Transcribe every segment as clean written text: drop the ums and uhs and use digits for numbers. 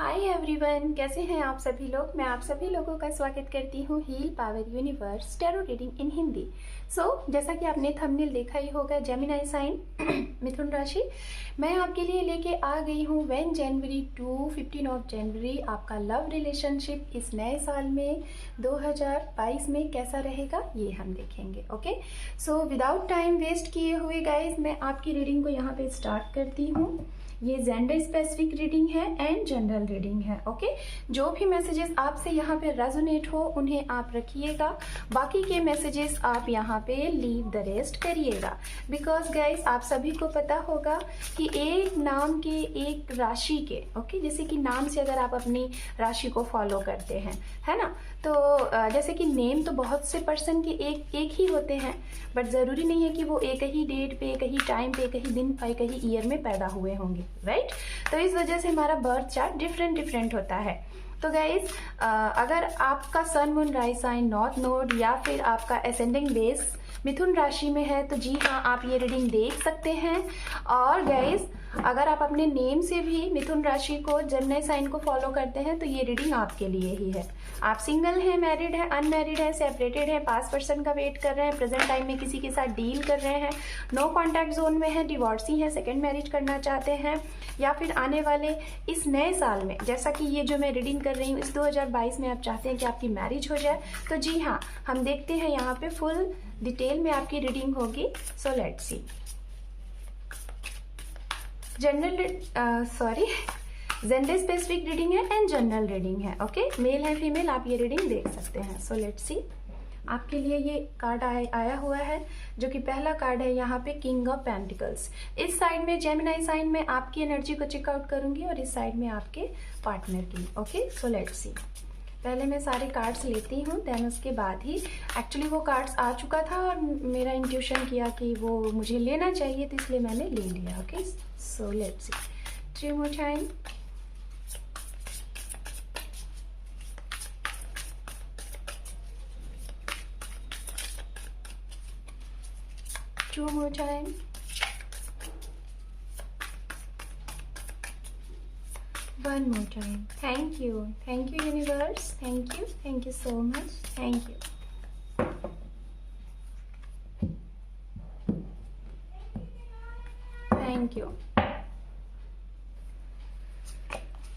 Hi everyone, कैसे हैं आप सभी लोग। मैं आप सभी लोगों का स्वागत करती हूँ heal power universe tarot reading in Hindi. जैसा कि आपने थंबनेल देखा ही होगा, जेमिनी साइन मिथुन राशि, मैं आपके लिए लेके आ गई हूँ 1 जनवरी टू 15 ऑफ जनवरी आपका लव रिलेशनशिप इस नए साल में 2022 में कैसा रहेगा ये हम देखेंगे। Okay, so without time waste किए हुए गाइज मैं आपकी रीडिंग को यहाँ पे स्टार्ट करती हूँ। ये जेंडर स्पेसिफिक रीडिंग है एंड जनरल रीडिंग है। ओके, जो भी मैसेजेस आपसे यहाँ पे रेजोनेट हो उन्हें आप रखिएगा, बाकी के मैसेजेस आप यहाँ पे लीव द रेस्ट करिएगा। बिकॉज गाइस आप सभी को पता होगा कि एक नाम के एक राशि के जैसे कि नाम से अगर आप अपनी राशि को फॉलो करते हैं, है ना, तो जैसे कि नेम तो बहुत से पर्सन के एक ही होते हैं, बट ज़रूरी नहीं है कि वो एक ही डेट पे, एक ही टाइम पे, एक ही दिन, एक ही ईयर में पैदा हुए होंगे, राइट। तो इस वजह से हमारा बर्थ चार्ट डिफरेंट होता है। तो गाइज अगर आपका sun moon rise sign north node या फिर आपका असेंडिंग बेस मिथुन राशि में है तो जी हाँ, आप ये रीडिंग देख सकते हैं। और गाइज अगर आप अपने नेम से भी मिथुन राशि को, जेमिनी साइन को फॉलो करते हैं तो ये रीडिंग आपके लिए ही है। आप सिंगल हैं, मैरिड हैं, अनमैरिड हैं, सेपरेटेड हैं, पास्ट पर्सन का वेट कर रहे हैं, प्रेजेंट टाइम में किसी के साथ डील कर रहे हैं, नो कॉन्टैक्ट जोन में हैं, डिवोर्सी हैं, सेकेंड मैरिज करना चाहते हैं, या फिर आने वाले इस नए साल में, जैसा कि ये जो मैं रीडिंग कर रही हूँ इस 2022 में आप चाहते हैं कि आपकी मैरिज हो जाए, तो जी हाँ, हम देखते हैं यहाँ पे फुल डिटेल में आपकी रीडिंग होगी। So let's see. Gender specific reading है एंड जनरल रीडिंग है। ओके, मेल है फीमेल, आप ये रीडिंग देख सकते हैं। सो लेट्स सी, आपके लिए ये कार्ड आया हुआ है, जो कि पहला कार्ड है यहाँ पे किंग ऑफ पेंटिकल्स। इस साइड में जेमिनी साइन में आपकी एनर्जी को चेकआउट करूंगी और इस साइड में आपके पार्टनर की। Okay, so let's see. पहले मैं सारे कार्ड्स लेती हूँ, देन उसके बाद ही, एक्चुअली वो कार्ड्स आ चुका था और मेरा इंट्यूशन किया कि वो मुझे लेना चाहिए, तो इसलिए मैंने ले लिया। Okay, so let's see. 3 more time. Two more time. One more time. Thank you universe. Thank you so much. Thank you.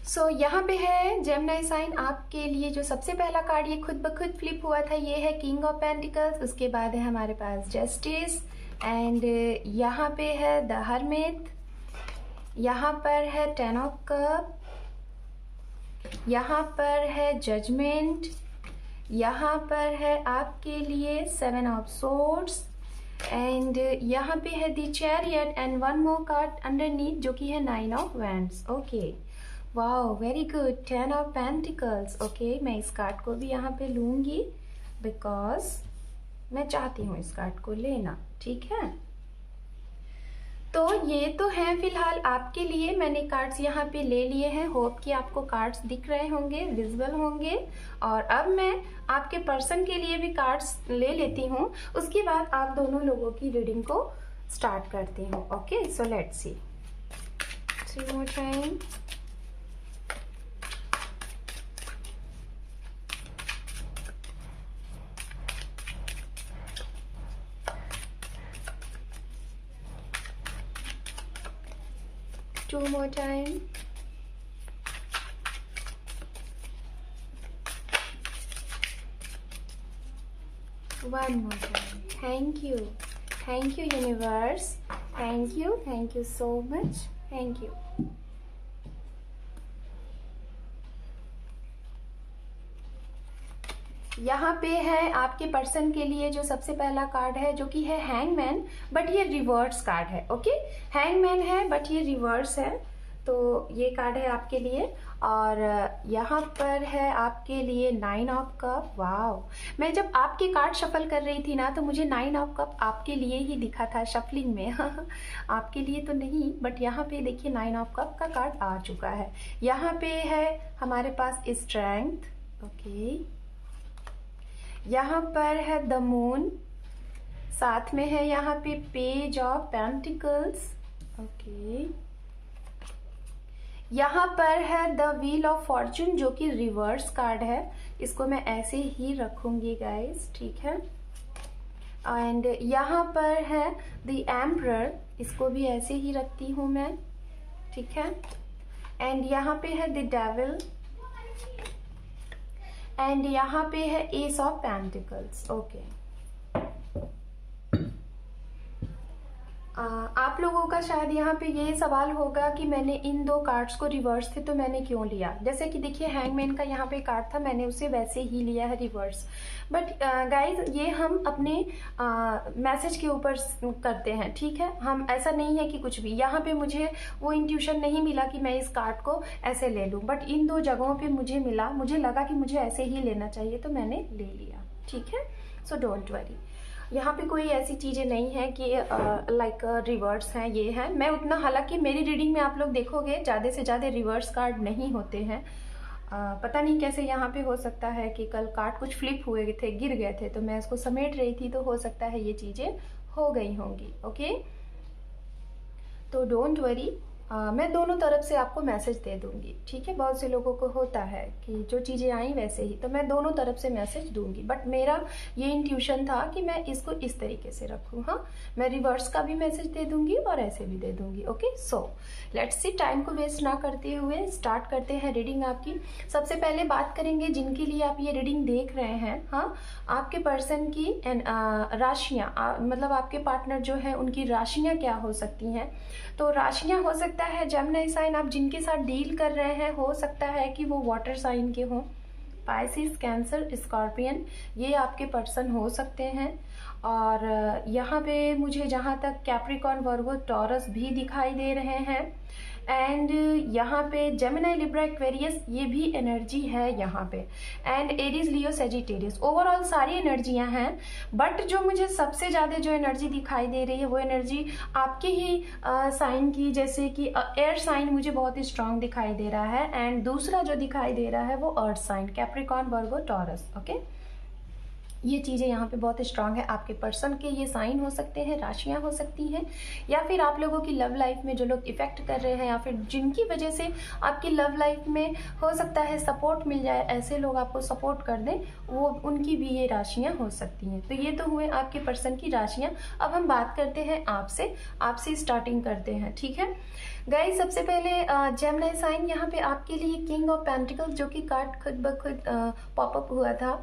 सो यहाँ पे है जेमिनी साइन, आपके लिए जो सबसे पहला कार्ड ये खुद ब खुद फ्लिप हुआ था, ये है किंग ऑफ पेंटिकल्स। उसके बाद है हमारे पास जस्टिस, एंड यहाँ पे है द हर्मिट, यहाँ पर है 10 ऑफ कप, यहाँ पर है जजमेंट, यहाँ पर है आपके लिए 7 ऑफ सोर्ड्स, एंड यहाँ पे है the chariot, and one more card underneath जो कि है 9 of wands. Okay, wow, very good, 10 of pentacles. Okay, मैं इस कार्ड को भी यहाँ पे लूंगी बिकॉज मैं चाहती हूँ इस कार्ड को लेना, ठीक है। तो ये तो हैं फिलहाल आपके लिए, मैंने कार्ड्स यहाँ पे ले लिए हैं। होप कि आपको कार्ड्स दिख रहे होंगे, विजिबल होंगे। और अब मैं आपके पर्सन के लिए भी कार्ड्स ले लेती हूँ, उसके बाद आप दोनों लोगों की रीडिंग को स्टार्ट करती हूँ। Okay, so let's see. 3 more time. Two more time. One more time. Thank you universe. Thank you so much. Thank you. यहाँ पे है आपके पर्सन के लिए जो सबसे पहला कार्ड है, जो कि है हैंगमैन, बट ये रिवर्स कार्ड है। ओके, हैंगमैन है बट ये रिवर्स है, तो ये कार्ड है आपके लिए। और यहाँ पर है आपके लिए 9 ऑफ कप। वाओ, मैं जब आपके कार्ड शफल कर रही थी ना, तो मुझे 9 ऑफ कप आपके लिए ही दिखा था शफलिंग में आपके लिए तो नहीं, बट यहाँ पे देखिए 9 ऑफ कप का कार्ड आ चुका है। यहाँ पे है हमारे पास स्ट्रेंथ। ओके, यहाँ पर है द मून, साथ में है यहाँ पे पेज ऑफ पेंटिकल्स। ओके, यहाँ पर है द व्हील ऑफ फॉर्चून जो कि रिवर्स कार्ड है, इसको मैं ऐसे ही रखूंगी गाइस, ठीक है। एंड यहाँ पर है द एम्परर, इसको भी ऐसे ही रखती हूँ मैं, ठीक है। एंड यहाँ पे है द डेविल, एंड यहाँ पे है एस ऑफ पेंटिकल्स। ओके, आप लोगों का शायद यहाँ पे ये सवाल होगा कि मैंने इन दो कार्ड्स को रिवर्स थे तो मैंने क्यों लिया। जैसे कि देखिए हैंगमैन का यहाँ पे कार्ड था, मैंने उसे वैसे ही लिया है रिवर्स। बट गाइज ये हम अपने मैसेज के ऊपर करते हैं, ठीक है। हम ऐसा नहीं है कि कुछ भी, यहाँ पे मुझे वो इंट्यूशन नहीं मिला कि मैं इस कार्ड को ऐसे ले लूँ, बट इन दो जगहों पे मुझे मिला, मुझे लगा कि मुझे ऐसे ही लेना चाहिए तो मैंने ले लिया, ठीक है। सो डोंट वरी, यहाँ पे कोई ऐसी चीज़ें नहीं है कि लाइक रिवर्स हैं, ये है। मैं उतना, हालांकि मेरी रीडिंग में आप लोग देखोगे ज़्यादा से ज़्यादा रिवर्स कार्ड नहीं होते हैं। पता नहीं कैसे यहाँ पे हो सकता है कि कल कार्ड कुछ फ्लिप हुए थे, गिर गए थे, तो मैं इसको समेट रही थी तो हो सकता है ये चीज़ें हो गई होंगी। ओके, तो डोंट वरी, मैं दोनों तरफ से आपको मैसेज दे दूंगी, ठीक है। बहुत से लोगों को होता है कि जो चीज़ें आई वैसे ही, तो मैं दोनों तरफ से मैसेज दूंगी, बट मेरा ये इंट्यूशन था कि मैं इसको इस तरीके से रखूँ। हाँ, मैं रिवर्स का भी मैसेज दे दूंगी और ऐसे भी दे दूंगी। Okay, so let's see, time को वेस्ट ना करते हुए स्टार्ट करते हैं रीडिंग आपकी। सबसे पहले बात करेंगे जिनके लिए आप ये रीडिंग देख रहे हैं, हाँ, आपके पर्सन की राशियाँ, मतलब आपके पार्टनर जो है उनकी राशियाँ क्या हो सकती हैं। तो राशियाँ हो सकता है जेमिनी साइन, आप जिनके साथ डील कर रहे हैं हो सकता है कि वो वाटर साइन के हों, पाइसिस, कैंसर, स्कॉर्पियन, ये आपके पर्सन हो सकते हैं। और यहाँ पे मुझे जहाँ तक कैप्रिकॉर्न, वर्गो, टॉरस भी दिखाई दे रहे हैं। एंड यहाँ पे जेमिनी, लिब्रा, एक्वेरियस, ये भी एनर्जी है यहाँ पे। And Aries, Leo, Sagittarius, overall सारी एनर्जियाँ हैं। बट जो मुझे सबसे ज़्यादा जो एनर्जी दिखाई दे रही है वो एनर्जी आपके ही साइन की, जैसे कि एयर साइन मुझे बहुत ही स्ट्रांग दिखाई दे रहा है। एंड दूसरा जो दिखाई दे रहा है वो अर्थ साइन, कैप्रिकॉर्न, वर्गो, टॉरस। ओके, ये चीज़ें यहाँ पे बहुत स्ट्रांग है। आपके पर्सन के ये साइन हो सकते हैं, राशियाँ हो सकती हैं, या फिर आप लोगों की लव लाइफ में जो लोग इफेक्ट कर रहे हैं, या फिर जिनकी वजह से आपकी लव लाइफ में हो सकता है सपोर्ट मिल जाए, ऐसे लोग आपको सपोर्ट कर दें, वो उनकी भी ये राशियाँ हो सकती हैं। तो ये तो हुए आपके पर्सन की राशियाँ। अब हम बात करते हैं आपसे स्टार्टिंग करते हैं, ठीक है गाइस। सबसे पहले जेमिनी साइन, यहाँ पे आपके लिए किंग ऑफ पेंटिकल्स जो कि कार्ड खुद ब खुद पॉपअप हुआ था।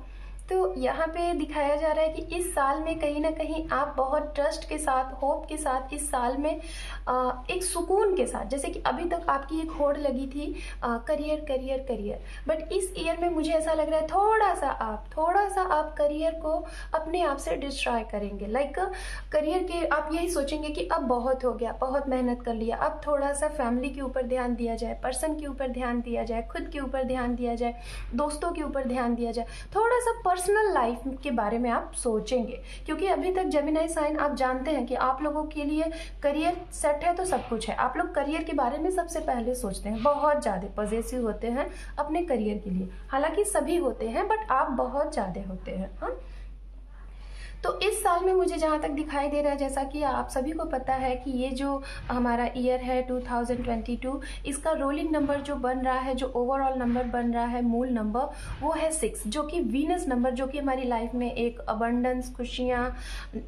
तो यहाँ पे दिखाया जा रहा है कि इस साल में कहीं ना कहीं आप बहुत ट्रस्ट के साथ, होप के साथ इस साल में एक सुकून के साथ, जैसे कि अभी तक आपकी एक होड़ लगी थी करियर करियर करियर, बट इस ईयर में मुझे ऐसा लग रहा है थोड़ा सा आप करियर को अपने आप से डिस्ट्रॉय करेंगे। लाइक करियर के आप यही सोचेंगे कि अब बहुत हो गया, बहुत मेहनत कर लिया, अब थोड़ा सा फैमिली के ऊपर ध्यान दिया जाए, पर्सन के ऊपर ध्यान दिया जाए, खुद के ऊपर ध्यान दिया जाए, दोस्तों के ऊपर ध्यान दिया जाए, थोड़ा सा पर्सनल लाइफ के बारे में आप सोचेंगे। क्योंकि अभी तक जेमिनी साइन आप जानते हैं कि आप लोगों के लिए करियर सेट है तो सब कुछ है। आप लोग करियर के बारे में सबसे पहले सोचते हैं, बहुत ज़्यादा पॉजिटिव होते हैं अपने करियर के लिए। हालांकि सभी होते हैं बट आप बहुत ज़्यादा होते हैं। हाँ, तो इस साल में मुझे जहाँ तक दिखाई दे रहा है, जैसा कि आप सभी को पता है कि ये जो हमारा ईयर है 2022, इसका रोलिंग नंबर जो बन रहा है, जो ओवरऑल नंबर बन रहा है, मूल नंबर, वो है 6, जो कि वीनस नंबर, जो कि हमारी लाइफ में एक अबंडेंस, खुशियाँ,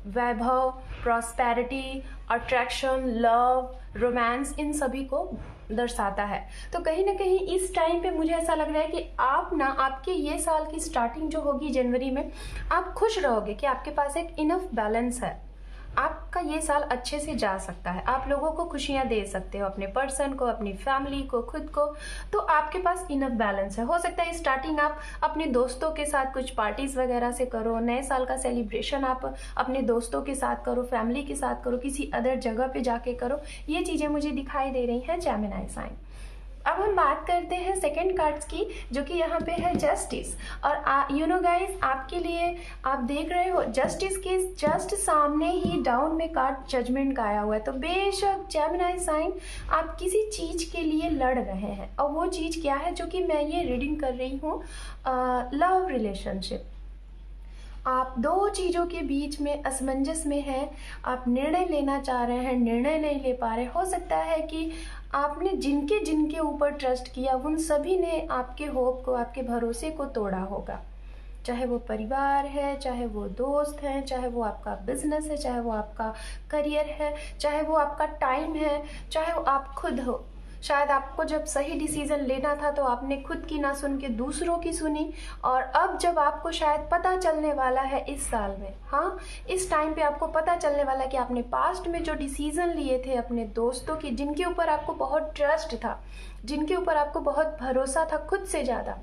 वैभव, प्रॉस्पेरिटी, अट्रैक्शन, लव, रोमांस, इन सभी को दर्शाता है। तो कहीं ना कहीं इस टाइम पे मुझे ऐसा लग रहा है कि आपके ये साल की स्टार्टिंग जो होगी जनवरी में, आप खुश रहोगे कि आपके पास एक इनफ बैलेंस है। आपका ये साल अच्छे से जा सकता है, आप लोगों को खुशियाँ दे सकते हो, अपने पर्सन को, अपनी फैमिली को, खुद को। तो आपके पास इनफ बैलेंस है। हो सकता है स्टार्टिंग आप अपने दोस्तों के साथ कुछ पार्टीज वगैरह से करो, नए साल का सेलिब्रेशन आप अपने दोस्तों के साथ करो, फैमिली के साथ करो, किसी अदर जगह पे जाके करो। ये चीज़ें मुझे दिखाई दे रही हैं जेमिनी साइन। अब हम बात करते हैं सेकंड कार्ड्स की, जो कि यहाँ पे है जस्टिस। और यू नो गाइस, आपके लिए आप देख रहे हो जस्टिस के जस्ट सामने ही डाउन में कार्ड जजमेंट का आया हुआ है। तो बेशक जेमिनी साइन आप किसी चीज़ के लिए लड़ रहे हैं, और वो चीज़ क्या है, जो कि मैं ये रीडिंग कर रही हूँ, लव रिलेशनशिप। आप दो चीज़ों के बीच में असमंजस में हैं, आप निर्णय लेना चाह रहे हैं, निर्णय नहीं ले पा रहे। हो सकता है कि आपने जिनके जिनके ऊपर ट्रस्ट किया उन सभी ने आपके होप को, आपके भरोसे को तोड़ा होगा। चाहे वो परिवार है, चाहे वो दोस्त हैं, चाहे वो आपका बिजनेस है, चाहे वो आपका करियर है, चाहे वो आपका टाइम है, चाहे वो आप खुद हो। शायद आपको जब सही डिसीजन लेना था तो आपने खुद की ना सुन के दूसरों की सुनी, और अब जब आपको शायद पता चलने वाला है इस साल में, हाँ इस टाइम पे आपको पता चलने वाला है कि आपने पास्ट में जो डिसीजन लिए थे अपने दोस्तों की, जिनके ऊपर आपको बहुत ट्रस्ट था, जिनके ऊपर आपको बहुत भरोसा था खुद से ज़्यादा,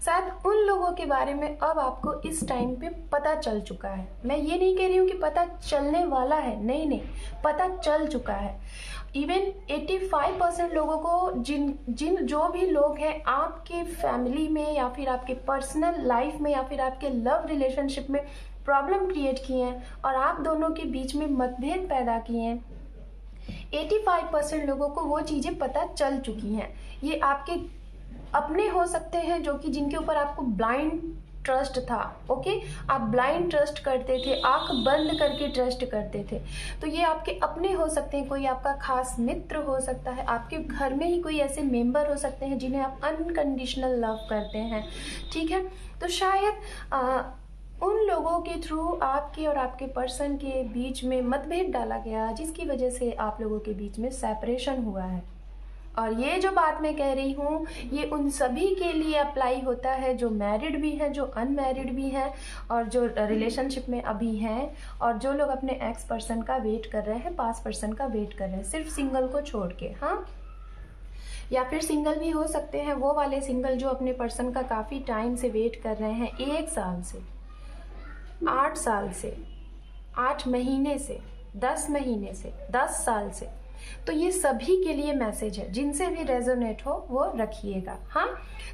शायद उन लोगों के बारे में अब आपको इस टाइम पे पता चल चुका है। मैं ये नहीं कह रही हूँ कि पता चलने वाला है, नहीं नहीं, पता चल चुका है। इवन 85% लोगों को, जो भी लोग हैं आपके फैमिली में या फिर आपके पर्सनल लाइफ में या फिर आपके लव रिलेशनशिप में प्रॉब्लम क्रिएट किए हैं और आप दोनों के बीच में मतभेद पैदा किए हैं, 85% लोगों को वो चीज़ें पता चल चुकी हैं। ये आपके अपने हो सकते हैं जो कि जिनके ऊपर आपको ब्लाइंड ट्रस्ट था, ओके, आप ब्लाइंड ट्रस्ट करते थे, आंख बंद करके ट्रस्ट करते थे, तो ये आपके अपने हो सकते हैं। कोई आपका खास मित्र हो सकता है, आपके घर में ही कोई ऐसे मेंबर हो सकते हैं जिन्हें आप अनकंडीशनल लव करते हैं, ठीक है। तो शायद उन लोगों के थ्रू आपके और आपके पर्सन के बीच में मतभेद डाला गया, जिसकी वजह से आप लोगों के बीच में सेपरेशन हुआ है। और ये जो बात मैं कह रही हूँ ये उन सभी के लिए अप्लाई होता है जो मैरिड भी हैं, जो अनमैरिड भी हैं, और जो रिलेशनशिप में अभी हैं, और जो लोग अपने एक्स पर्सन का वेट कर रहे हैं, पास पर्सन का वेट कर रहे हैं, सिर्फ सिंगल को छोड़ के, हाँ। या फिर सिंगल भी हो सकते हैं वो वाले सिंगल जो अपने पर्सन का काफ़ी टाइम से वेट कर रहे हैं, 1 साल से, 8 साल से, 8 महीने से, 10 महीने से, 10 साल से। तो ये सभी के लिए मैसेज है, जिनसे भी रेजोनेट हो वो रखिएगा, हाँ।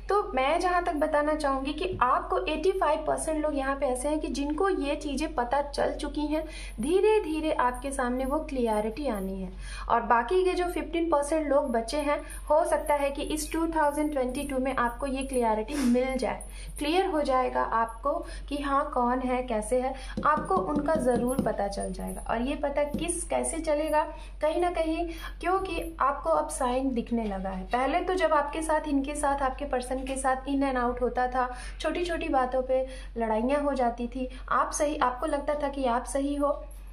तो मैं जहाँ तक बताना चाहूँगी कि आपको 85% लोग यहाँ पे ऐसे हैं कि जिनको ये चीज़ें पता चल चुकी हैं, धीरे धीरे आपके सामने वो क्लियरिटी आनी है। और बाकी के जो 15% लोग बचे हैं, हो सकता है कि इस 2022 में आपको ये क्लियरिटी मिल जाए, क्लियर हो जाएगा आपको कि हाँ कौन है, कैसे है, आपको उनका ज़रूर पता चल जाएगा। और ये पता कैसे चलेगा, कहीं ना कहीं, क्योंकि आपको अब साइन दिखने लगा है। पहले तो जब आपके साथ, इनके साथ, आपके पर्सन के साथ इन एंड आउट होता था, छोटी छोटी बातों पे लड़ाइयाँ हो जाती थी, आप सही, आपको लगता था कि आप सही हो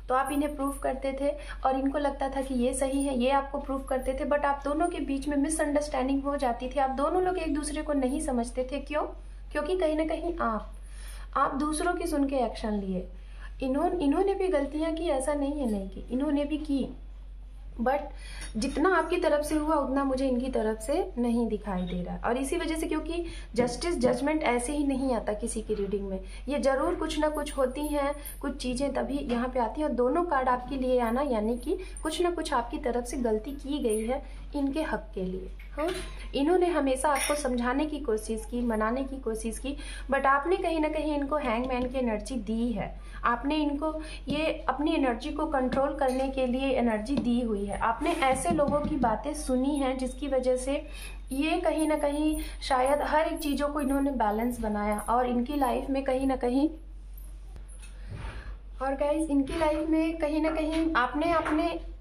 तो आप इन्हें प्रूफ करते थे, और इनको लगता था कि ये सही है, ये आपको प्रूफ करते थे, बट आप दोनों के बीच में मिसअंडरस्टैंडिंग हो जाती थी। आप दोनों लोग एक दूसरे को नहीं समझते थे। क्यों? क्योंकि कहीं ना कहीं आप दूसरों की सुन के एक्शन लिए। इन्होंने भी गलतियाँ की, ऐसा नहीं है नहीं की, इन्होंने भी की, बट जितना आपकी तरफ से हुआ उतना मुझे इनकी तरफ से नहीं दिखाई दे रहा। और इसी वजह से, क्योंकि जस्टिस जजमेंट ऐसे ही नहीं आता किसी की रीडिंग में, ये ज़रूर कुछ ना कुछ होती हैं, कुछ चीज़ें तभी यहाँ पे आती हैं। और दोनों कार्ड आपके लिए आना यानी कि कुछ ना कुछ आपकी तरफ से गलती की गई है इनके हक के लिए, हाँ। इन्होंने हमेशा आपको समझाने की कोशिश की, मनाने की कोशिश की, बट आपने कहीं ना कहीं इनको हैंगमैन की एनर्जी दी है। आपने इनको ये अपनी एनर्जी को कंट्रोल करने के लिए एनर्जी दी हुई है। आपने ऐसे लोगों की बातें सुनी हैं जिसकी वजह से ये कहीं ना कहीं शायद हर एक चीज़ों को इन्होंने बैलेंस बनाया, और इनकी लाइफ में कहीं ना कहीं, और गाइज इनकी लाइफ में कहीं ना कहीं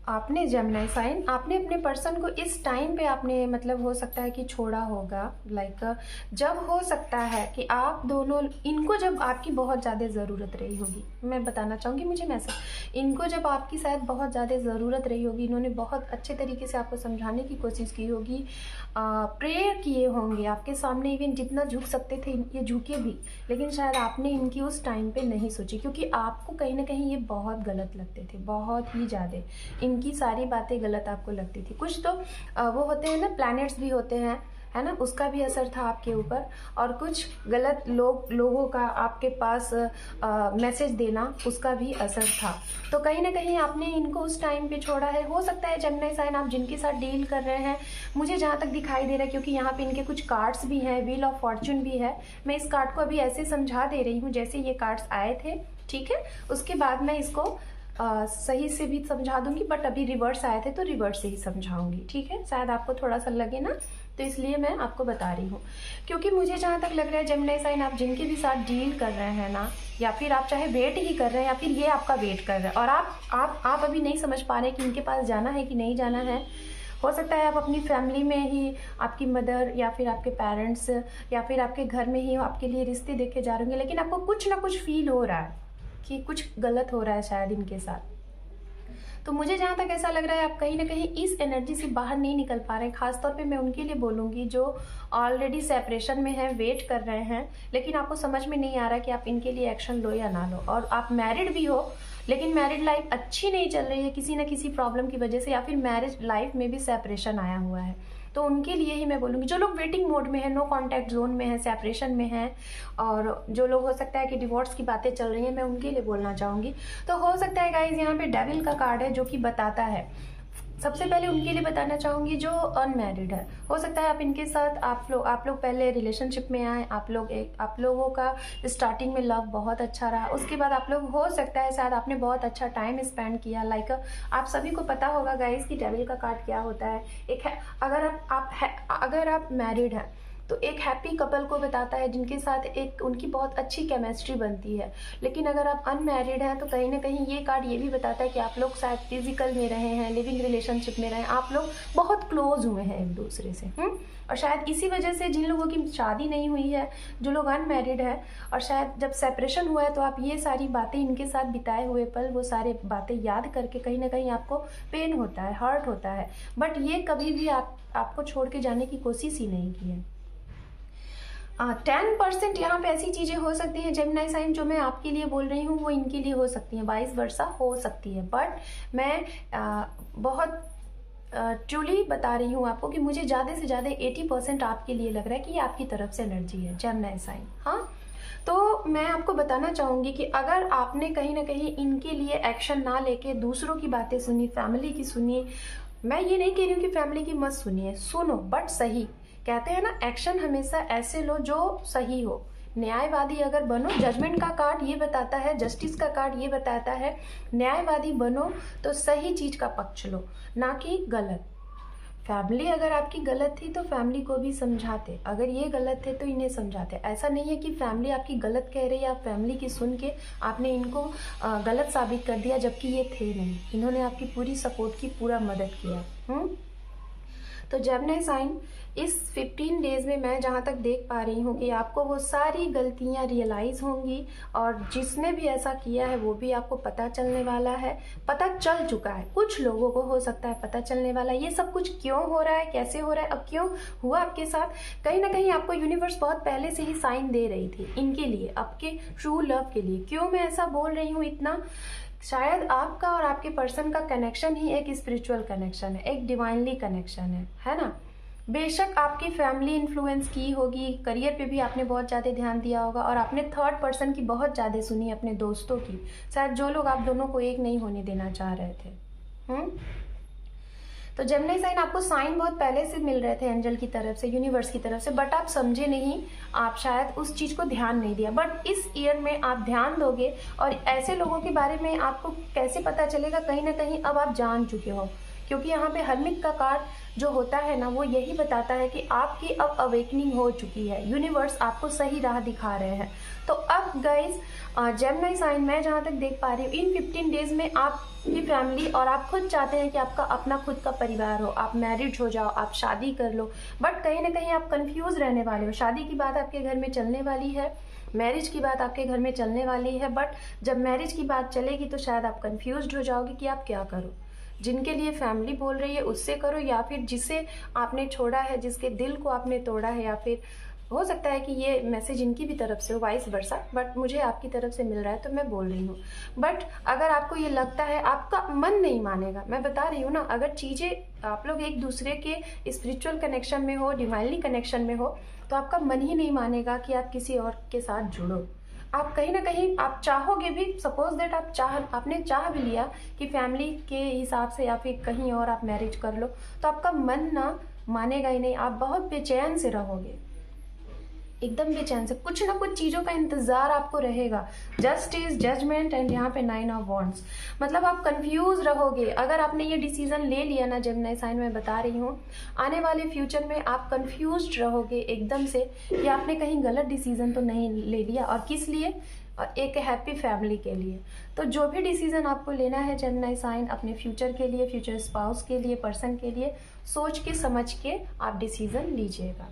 आपने जेमिनी साइन, आपने अपने पर्सन को इस टाइम पे आपने, मतलब हो सकता है कि छोड़ा होगा, लाइक जब हो सकता है कि आप दोनों, इनको जब आपकी बहुत ज़्यादा ज़रूरत रही होगी, मैं बताना चाहूँगी मुझे मैसेज, इनको जब आपकी शायद बहुत ज़्यादा ज़रूरत रही होगी, इन्होंने बहुत अच्छे तरीके से आपको समझाने की कोशिश की होगी, प्रेयर किए होंगे आपके सामने, इवन जितना झुक सकते थे ये झुके भी, लेकिन शायद आपने इनकी उस टाइम पे नहीं सोची, क्योंकि आपको कहीं ना कहीं ये बहुत गलत लगते थे, बहुत ही ज़्यादा इनकी सारी बातें गलत आपको लगती थी। कुछ तो वो होते हैं ना, प्लैनेट्स भी होते हैं, है ना, उसका भी असर था आपके ऊपर, और कुछ गलत लोगों का आपके पास मैसेज देना, उसका भी असर था। तो कहीं ना कहीं आपने इनको उस टाइम पे छोड़ा है। हो सकता है जेमिनी साइन आप जिनके साथ डील कर रहे हैं, मुझे जहाँ तक दिखाई दे रहा है, क्योंकि यहाँ पे इनके कुछ कार्ड्स भी हैं, व्हील ऑफ फॉर्च्यून भी है, मैं इस कार्ड को अभी ऐसे समझा दे रही हूँ जैसे ये कार्ड्स आए थे, ठीक है। उसके बाद मैं इसको सही से भी समझा दूंगी, बट अभी रिवर्स आए थे तो रिवर्स से ही समझाऊंगी, ठीक है। शायद आपको थोड़ा सा लगे ना, तो इसलिए मैं आपको बता रही हूँ, क्योंकि मुझे जहाँ तक लग रहा है जेमिनी साइन आप जिनके भी साथ डील कर रहे हैं ना, या फिर आप चाहे वेट ही कर रहे हैं, या फिर ये आपका वेट कर रहे हैं, और आप अभी नहीं समझ पा रहे कि इनके पास जाना है कि नहीं जाना है। हो सकता है आप अपनी फैमिली में ही आपकी मदर या फिर आपके पेरेंट्स या फिर आपके घर में ही आपके लिए रिश्ते देखे जा रहे होंगे, लेकिन आपको कुछ ना कुछ फील हो रहा है कि कुछ गलत हो रहा है शायद इनके साथ। तो मुझे जहाँ तक ऐसा लग रहा है आप कहीं ना कहीं इस एनर्जी से बाहर नहीं निकल पा रहे हैं। खासतौर पे मैं उनके लिए बोलूँगी जो ऑलरेडी सेपरेशन में है, वेट कर रहे हैं, लेकिन आपको समझ में नहीं आ रहा कि आप इनके लिए एक्शन लो या ना लो। और आप मैरिड भी हो लेकिन मैरिड लाइफ अच्छी नहीं चल रही है किसी न किसी प्रॉब्लम की वजह से, या फिर मैरिज लाइफ में भी सेपरेशन आया हुआ है, तो उनके लिए ही मैं बोलूँगी। जो लोग वेटिंग मोड में है, नो कॉन्टैक्ट जोन में है, सेपरेशन में है, और जो लोग हो सकता है कि डिवोर्स की बातें चल रही हैं, मैं उनके लिए बोलना चाहूँगी। तो हो सकता है गाइज यहाँ पे डेविल का कार्ड है जो कि बताता है, सबसे पहले उनके लिए बताना चाहूँगी जो अनमैरिड है। हो सकता है आप इनके साथ आप लोग पहले रिलेशनशिप में आए, आप लोगों का स्टार्टिंग में लव बहुत अच्छा रहा, उसके बाद आप लोग हो सकता है शायद आपने बहुत अच्छा टाइम स्पेंड किया। लाइक आप सभी को पता होगा गाइस कि डेविल का कार्ड क्या होता है। एक है अगर आप मैरिड हैं तो एक हैप्पी कपल को बताता है जिनके साथ एक उनकी बहुत अच्छी केमिस्ट्री बनती है। लेकिन अगर आप अनमैरिड हैं तो कहीं ना कहीं ये कार्ड ये भी बताता है कि आप लोग शायद फिजिकल में रहे हैं, लिविंग रिलेशनशिप में रहे, आप लोग बहुत क्लोज हुए हैं एक दूसरे से। और शायद इसी वजह से जिन लोगों की शादी नहीं हुई है, जो लोग अनमैरिड है, और शायद जब सेपरेशन हुआ है तो आप ये सारी बातें इनके साथ बिताए हुए पल, वो सारे बातें याद करके कहीं ना कहीं आपको पेन होता है, हर्ट होता है, बट ये कभी भी आपको छोड़ के जाने की कोशिश ही नहीं की है। 10% यहाँ पे ऐसी चीज़ें हो सकती हैं जेमिनी साइन जो मैं आपके लिए बोल रही हूँ वो इनके लिए हो सकती हैं, 22 वर्षा हो सकती है। बट मैं बहुत ट्रूली बता रही हूँ आपको कि मुझे ज़्यादा से ज़्यादा 80% आपके लिए लग रहा है कि ये आपकी तरफ से एनर्जी है जेमिनी साइन। हाँ, तो मैं आपको बताना चाहूँगी कि अगर आपने कहीं ना कहीं इनके लिए एक्शन ना लेके दूसरों की बातें सुनी, फैमिली की सुनी, मैं ये नहीं कह रही हूँ कि फैमिली की मत सुनिए, सुनो बट सही। कहते हैं ना, एक्शन हमेशा ऐसे लो जो सही हो। न्यायवादी अगर बनो, जजमेंट का कार्ड ये बताता है, जस्टिस का कार्ड ये बताता है, न्यायवादी बनो तो सही चीज का पक्ष लो, ना कि गलत। फैमिली अगर आपकी गलत थी तो फैमिली को भी समझाते, अगर ये गलत थे तो इन्हें समझाते। ऐसा नहीं है कि फैमिली आपकी गलत कह रही है, आप फैमिली की सुन के आपने इनको गलत साबित कर दिया, जबकि ये थे नहीं। इन्होंने आपकी पूरी सपोर्ट की, पूरा मदद किया। तो जेमिनी साइन इस 15 डेज में मैं जहाँ तक देख पा रही हूँ कि आपको वो सारी गलतियाँ रियलाइज होंगी, और जिसने भी ऐसा किया है वो भी आपको पता चलने वाला है, पता चल चुका है। कुछ लोगों को हो सकता है पता चलने वाला है ये सब कुछ क्यों हो रहा है, कैसे हो रहा है, अब क्यों हुआ आपके साथ। कहीं ना कहीं आपको यूनिवर्स बहुत पहले से ही साइन दे रही थी इनके लिए, आपके ट्रू लव के लिए। क्यों मैं ऐसा बोल रही हूँ इतना, शायद आपका और आपके पर्सन का कनेक्शन ही एक स्पिरिचुअल कनेक्शन है, एक डिवाइनली कनेक्शन है ना। बेशक आपकी फैमिली इन्फ्लुएंस की होगी, करियर पे भी आपने बहुत ज़्यादा ध्यान दिया होगा, और आपने थर्ड पर्सन की बहुत ज़्यादा सुनी, अपने दोस्तों की, शायद जो लोग आप दोनों को एक नहीं होने देना चाह रहे थे। तो जेमिनी साइन आपको साइन बहुत पहले से मिल रहे थे एंजल की तरफ से, यूनिवर्स की तरफ से, बट आप समझे नहीं, आप शायद उस चीज़ को ध्यान नहीं दिया। बट इस ईयर में आप ध्यान दोगे, और ऐसे लोगों के बारे में आपको कैसे पता चलेगा, कहीं ना कहीं अब आप जान चुके हो, क्योंकि यहाँ पे हर्मिट का कार्ड जो होता है ना, वो यही बताता है कि आपकी अब अवेकनिंग हो चुकी है, यूनिवर्स आपको सही राह दिखा रहे हैं। तो अब गाइज जेमिनी साइन मैं जहाँ तक देख पा रही हूँ, इन 15 डेज में आपकी फैमिली और आप खुद चाहते हैं कि आपका अपना खुद का परिवार हो, आप मैरिड हो जाओ, आप शादी कर लो, बट कहीं ना कहीं आप कंफ्यूज रहने वाले हो। शादी की बात आपके घर में चलने वाली है, मैरिज की बात आपके घर में चलने वाली है, बट जब मैरिज की बात चलेगी तो शायद आप कंफ्यूज हो जाओगे कि आप क्या करो। जिनके लिए फैमिली बोल रही है उससे करो, या फिर जिसे आपने छोड़ा है, जिसके दिल को आपने तोड़ा है, या फिर हो सकता है कि ये मैसेज इनकी भी तरफ से हो, वाइस वर्सा, बट मुझे आपकी तरफ से मिल रहा है तो मैं बोल रही हूँ। बट अगर आपको ये लगता है, आपका मन नहीं मानेगा, मैं बता रही हूँ ना, अगर चीज़ें आप लोग एक दूसरे के स्पिरिचुअल कनेक्शन में हो, डिवाइनली कनेक्शन में हो, तो आपका मन ही नहीं मानेगा कि आप किसी और के साथ जुड़ो। आप कहीं ना कहीं आप चाहोगे भी, सपोज दैट आपने चाह भी लिया कि फैमिली के हिसाब से या फिर कहीं और आप मैरिज कर लो, तो आपका मन ना मानेगा ही नहीं, आप बहुत बेचैन से रहोगे, एकदम बेचैन से, कुछ ना कुछ चीज़ों का इंतज़ार आपको रहेगा। जस्टिस, जजमेंट एंड यहाँ पे 9 ऑफ वॉन्ड्स, मतलब आप कंफ्यूज रहोगे। अगर आपने ये डिसीजन ले लिया ना जेमिनी साइन, मैं बता रही हूँ आने वाले फ्यूचर में आप कंफ्यूज रहोगे एकदम से कि आपने कहीं गलत डिसीजन तो नहीं ले लिया, और किस लिए, और एक हैप्पी फैमिली के लिए। तो जो भी डिसीज़न आपको लेना है जेमिनी साइन, अपने फ्यूचर के लिए, फ्यूचर स्पाउस के लिए, पर्सन के लिए, सोच के समझ के आप डिसीज़न लीजिएगा।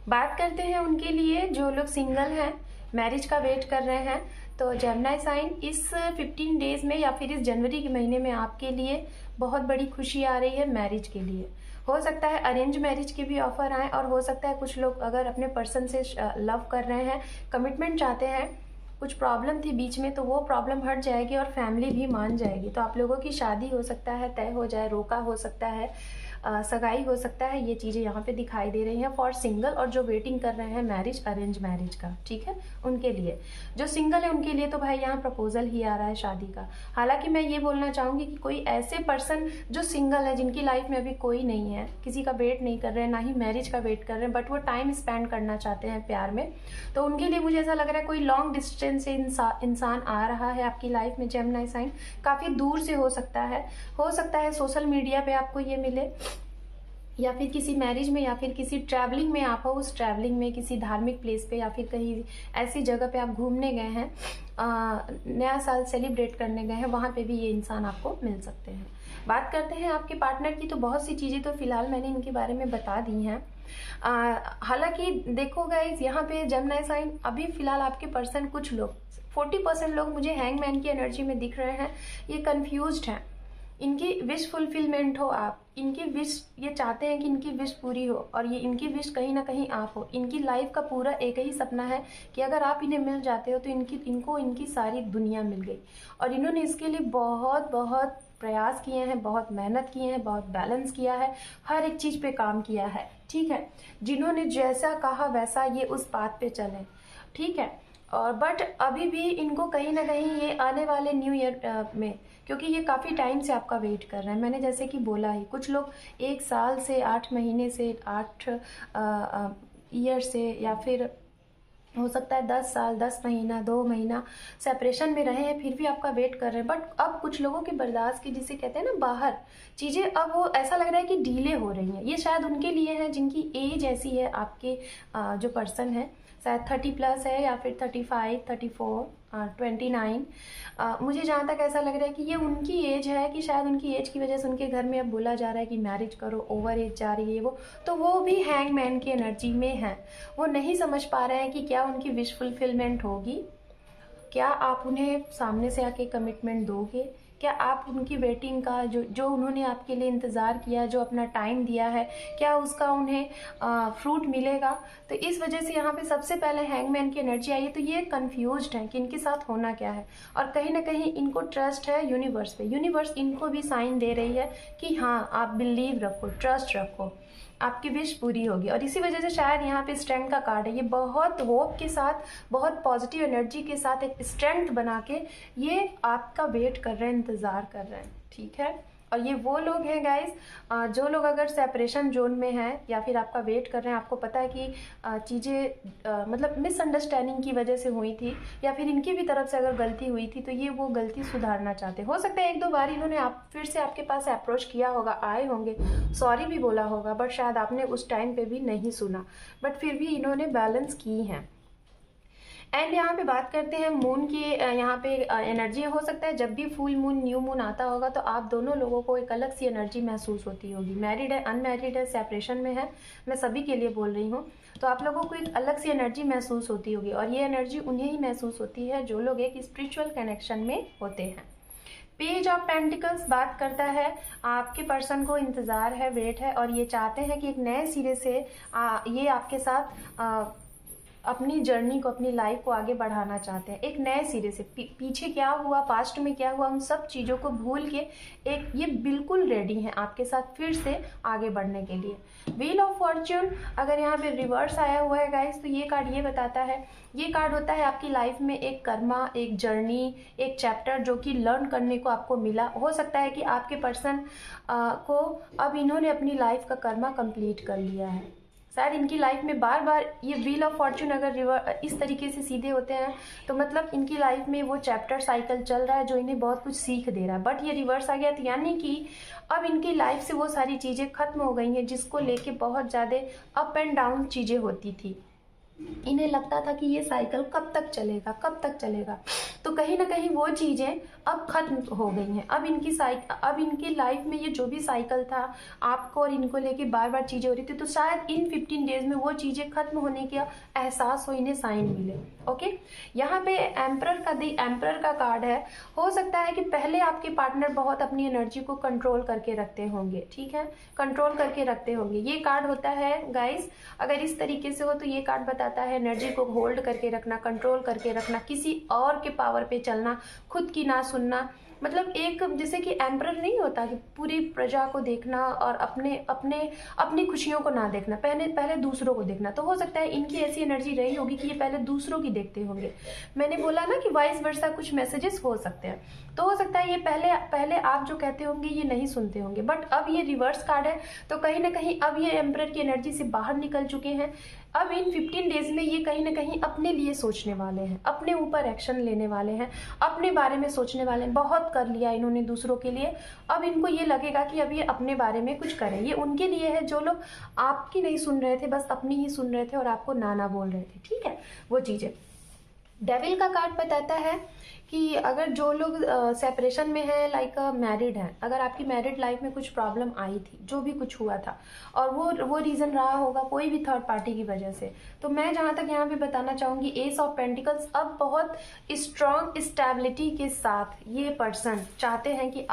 बात करते हैं उनके लिए जो लोग सिंगल हैं, मैरिज का वेट कर रहे हैं। तो जेमिनी साइन इस 15 डेज़ में या फिर इस जनवरी के महीने में आपके लिए बहुत बड़ी खुशी आ रही है मैरिज के लिए। हो सकता है अरेंज मैरिज के भी ऑफर आए, और हो सकता है कुछ लोग अगर अपने पर्सन से लव कर रहे हैं, कमिटमेंट चाहते हैं, कुछ प्रॉब्लम थी बीच में तो वो प्रॉब्लम हट जाएगी और फैमिली भी मान जाएगी। तो आप लोगों की शादी हो सकता है तय हो जाए, रोका हो सकता है, सगाई हो सकता है। ये चीज़ें यहाँ पे दिखाई दे रही हैं फॉर सिंगल और जो वेटिंग कर रहे हैं मैरिज, अरेंज मैरिज का, ठीक है। उनके लिए जो सिंगल है उनके लिए तो भाई यहाँ प्रपोजल ही आ रहा है शादी का। हालांकि मैं ये बोलना चाहूँगी कि कोई ऐसे पर्सन जो सिंगल है, जिनकी लाइफ में अभी कोई नहीं है, किसी का वेट नहीं कर रहे हैं, ना ही मैरिज का वेट कर रहे हैं, बट वो टाइम स्पेंड करना चाहते हैं प्यार में, तो उनके लिए मुझे ऐसा लग रहा है कोई लॉन्ग डिस्टेंस से इंसान आ रहा है आपकी लाइफ में। जेमिनी साइन काफ़ी दूर से हो सकता है सोशल मीडिया पे आपको ये मिले, या फिर किसी मैरिज में, या फिर किसी ट्रैवलिंग में आप हो, उस ट्रैवलिंग में किसी धार्मिक प्लेस पे या फिर कहीं ऐसी जगह पे आप घूमने गए हैं, नया साल सेलिब्रेट करने गए हैं, वहाँ पे भी ये इंसान आपको मिल सकते हैं। बात करते हैं आपके पार्टनर की, तो बहुत सी चीज़ें तो फिलहाल मैंने इनके बारे में बता दी हैं। हालांकि देखो गाइज, यहाँ पे जेमिनी साइन अभी फिलहाल आपके पर्सन, कुछ लोग 40% लोग मुझे हैंगमैन की एनर्जी में दिख रहे हैं। ये कंफ्यूज्ड हैं, इनकी विश फुलफिलमेंट हो आप, इनकी विश, ये चाहते हैं कि इनकी विश पूरी हो, और ये इनकी विश कहीं ना कहीं आप हो। इनकी लाइफ का पूरा एक ही सपना है कि अगर आप इन्हें मिल जाते हो तो इनको इनकी सारी दुनिया मिल गई। और इन्होंने इसके लिए बहुत बहुत प्रयास किए हैं, बहुत मेहनत किए हैं, बहुत बैलेंस किया है, हर एक चीज़ पे काम किया है, ठीक है। जिन्होंने जैसा कहा वैसा ये उस बात पे चले, ठीक है। और बट अभी भी इनको कहीं ना कहीं ये आने वाले न्यू ईयर में, क्योंकि ये काफ़ी टाइम से आपका वेट कर रहे हैं, मैंने जैसे कि बोला ही, कुछ लोग 1 साल से, 8 महीने से, 8 ईयर से, या फिर हो सकता है 10 साल, 10 महीना, 2 महीना सेपरेशन में रहे हैं, फिर भी आपका वेट कर रहे हैं। बट अब कुछ लोगों की बर्दाश्त की, जिसे कहते हैं ना बाहर चीज़ें, अब वो ऐसा लग रहा है कि डिले हो रही हैं। ये शायद उनके लिए है जिनकी एज ऐसी है, आपके जो पर्सन है शायद 30+ है, या फिर 35, 34, 29। मुझे जहाँ तक ऐसा लग रहा है कि ये उनकी एज है, कि शायद उनकी एज की वजह से उनके घर में अब बोला जा रहा है कि मैरिज करो, ओवर एज जा रही है वो, तो वो भी हैंगमैन की एनर्जी में है। वो नहीं समझ पा रहे हैं कि क्या उनकी विश फुलफिलमेंट होगी, क्या आप उन्हें सामने से आके कमिटमेंट दोगे, क्या आप उनकी वेटिंग का जो उन्होंने आपके लिए इंतज़ार किया, जो अपना टाइम दिया है, क्या उसका उन्हें फ्रूट मिलेगा। तो इस वजह से यहाँ पे सबसे पहले हैंगमैन की एनर्जी आई है। तो ये कंफ्यूज्ड हैं कि इनके साथ होना क्या है, और कहीं ना कहीं इनको ट्रस्ट है यूनिवर्स पे। यूनिवर्स इनको भी साइन दे रही है कि हाँ, आप बिलीव रखो, ट्रस्ट रखो, आपकी विश पूरी होगी। और इसी वजह से शायद यहाँ पे स्ट्रेंथ का कार्ड है। ये बहुत होप के साथ, बहुत पॉजिटिव एनर्जी के साथ एक स्ट्रेंथ बना के ये आपका वेट कर रहे हैं, इंतज़ार कर रहे हैं, ठीक है। और ये वो लोग हैं गाइस, जो लोग अगर सेपरेशन जोन में हैं या फिर आपका वेट कर रहे हैं, आपको पता है कि चीज़ें मतलब मिसअंडरस्टैंडिंग की वजह से हुई थी, या फिर इनकी भी तरफ से अगर गलती हुई थी, तो ये वो गलती सुधारना चाहते हैं। हो सकता है 1-2 बार इन्होंने फिर से आपके पास अप्रोच किया होगा, आए होंगे, सॉरी भी बोला होगा, बट शायद आपने उस टाइम पे भी नहीं सुना, बट फिर भी इन्होंने बैलेंस की हैं। एंड यहाँ पे बात करते हैं मून की, यहाँ पे एनर्जी हो सकता है जब भी फुल मून, न्यू मून आता होगा तो आप दोनों लोगों को एक अलग सी एनर्जी महसूस होती होगी। मैरिड है, अनमैरिड है, सेपरेशन में है, मैं सभी के लिए बोल रही हूँ, तो आप लोगों को एक अलग सी एनर्जी महसूस होती होगी। और ये एनर्जी उन्हें ही महसूस होती है जो लोग एक स्पिरिचुअल कनेक्शन में होते हैं। पेज ऑफ पेंटिकल्स बात करता है आपके पर्सन को इंतज़ार है, वेट है, और ये चाहते हैं कि एक नए सिरे से ये आपके साथ अपनी जर्नी को, अपनी लाइफ को आगे बढ़ाना चाहते हैं, एक नए सिरे से। पीछे क्या हुआ, पास्ट में क्या हुआ, उन सब चीज़ों को भूल के एक ये बिल्कुल रेडी हैं आपके साथ फिर से आगे बढ़ने के लिए। व्हील ऑफ फॉर्च्यून अगर यहाँ पे रिवर्स आया हुआ है गाइस, तो ये कार्ड ये बताता है, ये कार्ड होता है आपकी लाइफ में एक कर्मा, एक जर्नी, एक चैप्टर जो कि लर्न करने को आपको मिला। हो सकता है कि आपके पर्सन को अब इन्होंने अपनी लाइफ का कर्मा कंप्लीट कर लिया है। शायद इनकी लाइफ में बार बार ये व्हील ऑफ फॉर्च्यून अगर इस तरीके से सीधे होते हैं तो मतलब इनकी लाइफ में वो चैप्टर साइकिल चल रहा है जो इन्हें बहुत कुछ सीख दे रहा है, बट ये रिवर्स आ गया, तो यानी कि अब इनकी लाइफ से वो सारी चीज़ें खत्म हो गई हैं जिसको लेके बहुत ज़्यादा अप एंड डाउन चीज़ें होती थी। इन्हें लगता था कि ये साइकिल कब तक चलेगा, कब तक चलेगा। तो कहीं ना कहीं वो चीज़ें अब खत्म हो गई हैं। अब इनकी लाइफ में ये जो भी साइकिल था, आपको और इनको लेके बार बार चीज़ें हो रही थी, तो शायद इन 15 डेज में वो चीज़ें खत्म होने का एहसास हो, इन्हें साइन मिले। ओके, यहाँ पे एम्परर का कार्ड है। हो सकता है कि पहले आपके पार्टनर बहुत अपनी एनर्जी को कंट्रोल करके रखते होंगे, ठीक है, कंट्रोल करके रखते होंगे। ये कार्ड होता है गाइस, अगर इस तरीके से हो तो ये कार्ड बताता है एनर्जी को होल्ड करके रखना, कंट्रोल करके रखना, किसी और के पावर पे चलना, खुद की ना सुनना। मतलब एक जैसे कि एम्परर नहीं होता कि पूरी प्रजा को देखना और अपनी खुशियों को ना देखना, पहले दूसरों को देखना। तो हो सकता है इनकी ऐसी एनर्जी रही होगी कि ये पहले दूसरों की देखते होंगे। मैंने बोला ना कि वाइस वर्सा कुछ मैसेजेस हो सकते हैं। तो हो सकता है ये पहले आप जो कहते होंगे ये नहीं सुनते होंगे, बट अब ये रिवर्स कार्ड है, तो कहीं ना कहीं अब ये एम्परर की एनर्जी से बाहर निकल चुके हैं। अब इन 15 डेज में ये कहीं ना कहीं अपने लिए सोचने वाले हैं, अपने ऊपर एक्शन लेने वाले हैं, अपने बारे में सोचने वाले हैं। बहुत कर लिया इन्होंने दूसरों के लिए, अब इनको ये लगेगा कि अब ये अपने बारे में कुछ करें। ये उनके लिए है जो लोग आपकी नहीं सुन रहे थे, बस अपनी ही सुन रहे थे और आपको ना बोल रहे थे, ठीक है, वो चीज़ें। डेविल का कार्ड बताता है कि अगर जो लोग सेपरेशन में है, लाइक मैरिड है, अगर आपकी मैरिड लाइफ में कुछ प्रॉब्लम आई थी, जो भी कुछ हुआ था, और वो रीज़न रहा होगा कोई भी थर्ड पार्टी की वजह से, तो मैं जहाँ तक यहाँ पे बताना चाहूँगी, एस ऑफ पेंटिकल्स अब बहुत स्ट्रॉन्ग स्टेबिलिटी के साथ ये पर्सन चाहते हैं कि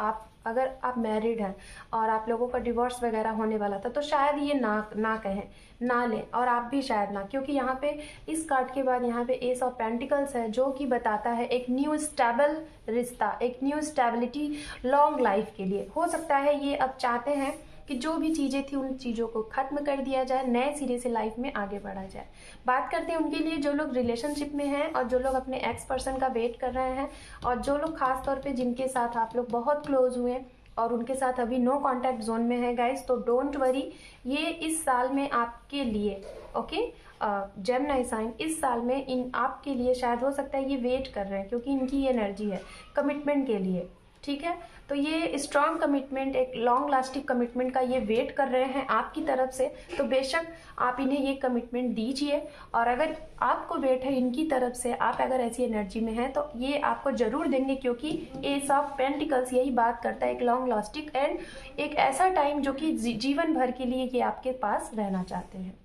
अगर आप मैरिड हैं और आप लोगों का डिवोर्स वगैरह होने वाला था, तो शायद ये ना कहें, ना लें, और आप भी शायद ना, क्योंकि यहाँ पे इस कार्ड के बाद यहाँ पे एस ऑफ पेंटिकल्स है, जो कि बताता है एक न्यू स्टेबल रिश्ता, एक न्यू स्टेबिलिटी लॉन्ग लाइफ के लिए। हो सकता है ये अब चाहते हैं कि जो भी चीज़ें थी उन चीज़ों को खत्म कर दिया जाए, नए सिरे से लाइफ में आगे बढ़ा जाए। बात करते हैं उनके लिए जो लोग रिलेशनशिप में हैं और जो लोग अपने एक्स पर्सन का वेट कर रहे हैं, और जो लोग खास तौर पे जिनके साथ आप लोग बहुत क्लोज हुए और उनके साथ अभी नो कांटेक्ट जोन में है गाइस, तो डोंट वरी, ये इस साल में आपके लिए, ओके, जेमिनी साइन, इस साल में आपके लिए शायद हो सकता है ये वेट कर रहे हैं, क्योंकि इनकी ये एनर्जी है कमिटमेंट के लिए, ठीक है। तो ये स्ट्रॉन्ग कमिटमेंट, एक लॉन्ग लास्टिंग कमिटमेंट का ये वेट कर रहे हैं आपकी तरफ से। तो बेशक आप इन्हें ये कमिटमेंट दीजिए, और अगर आपको वेट है इनकी तरफ से, आप अगर ऐसी एनर्जी में हैं, तो ये आपको जरूर देंगे, क्योंकि एस ऑफ पेंटिकल्स यही बात करता है, एक लॉन्ग लास्टिंग एंड एक ऐसा टाइम जो कि जीवन भर के लिए ये आपके पास रहना चाहते हैं।